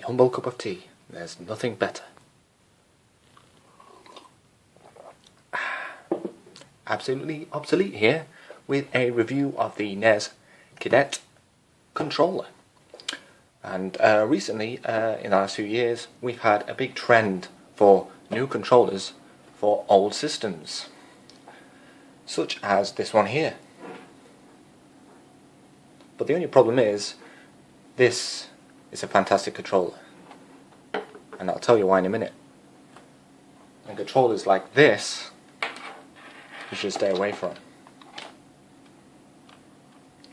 a humble cup of tea. There's nothing better. Absolutely obsolete here with a review of the NES Cadet controller. And recently, in the last few years, we've had a big trend for new controllers for old systems, such as this one here. But the only problem is, this is a fantastic controller, and I'll tell you why in a minute. And controllers like this, you should stay away from.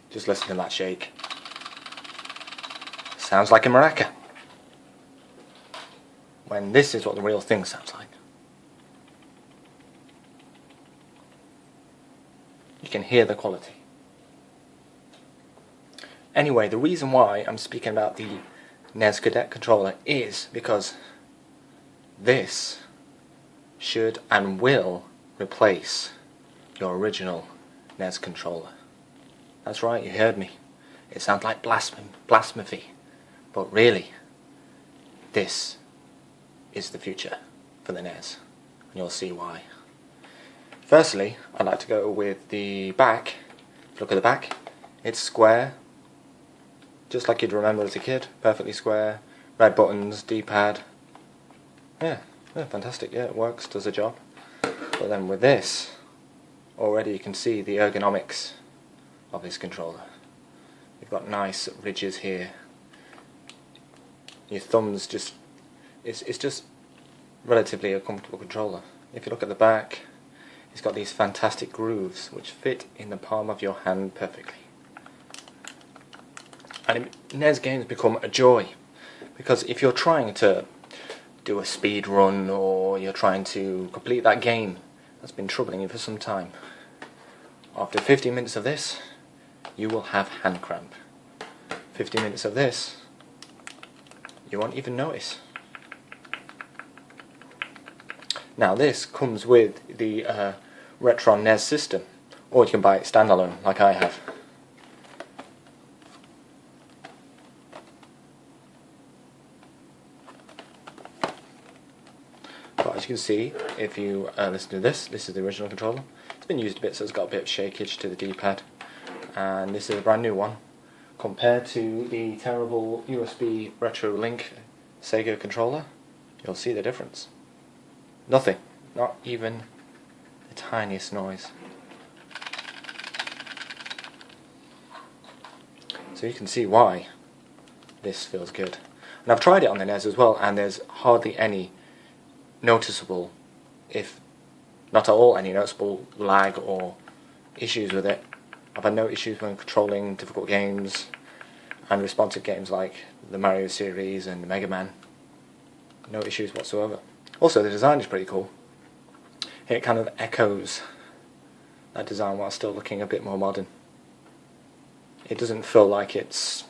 Just listen to that shake. Sounds like a maraca. When this is what the real thing sounds like. You can hear the quality. Anyway, the reason why I'm speaking about the NES Cadet controller is because this should and will replace your original NES controller. That's right, you heard me. It sounds like blasphemy, but really, this is the future for the NES, and you'll see why. Firstly, I'd like to go with the back. Look at the back. It's square, just like you'd remember as a kid. Perfectly square, red buttons, D-pad. Yeah, fantastic. Yeah, it works, does the job. But then with this, already you can see the ergonomics of this controller. You've got nice ridges here. Your thumbs just, it's just relatively a comfortable controller. If you look at the back, it's got these fantastic grooves which fit in the palm of your hand perfectly. And NES games become a joy, because if you're trying to do a speed run or you're trying to complete that game that's been troubling you for some time, after 15 minutes of this, you will have hand cramp. 15 minutes of this, you won't even notice. Now this comes with the Retron NES system, or you can buy it standalone like I have. But as you can see, if you listen to this is the original controller. It's been used a bit, so it's got a bit of shakeage to the D-pad, and this is a brand new one. Compared to the terrible USB Retro Link Sega controller, you'll see the difference. Nothing, not even the tiniest noise. So you can see why this feels good. And I've tried it on the NES as well, and there's hardly any noticeable, if not at all any noticeable lag or issues with it. I've had no issues when controlling difficult games and responsive games like the Mario series and the Mega Man. No issues whatsoever. Also, the design is pretty cool. It kind of echoes that design while still looking a bit more modern. It doesn't feel like it's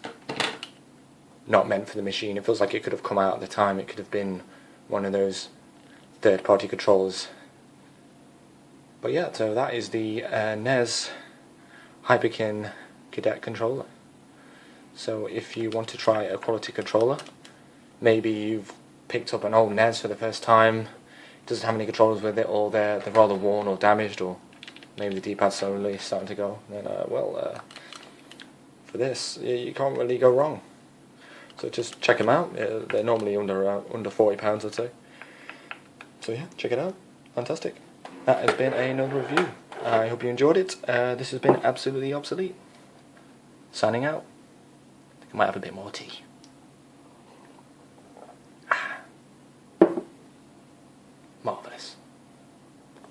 not meant for the machine. It feels like it could have come out at the time. It could have been one of those third-party controllers. But yeah, so that is the NES Hyperkin Cadet controller. So if you want to try a quality controller, maybe you've picked up an old NES for the first time, it doesn't have any controllers with it, or they're rather worn or damaged, or maybe the D-pad's slowly starting to go, then for this, you can't really go wrong. So just check them out. They're normally under £40, I'd say. So yeah, check it out. Fantastic. That has been another review. I hope you enjoyed it. This has been absolutely obsolete. Signing out. I think I might have a bit more tea. Marvellous.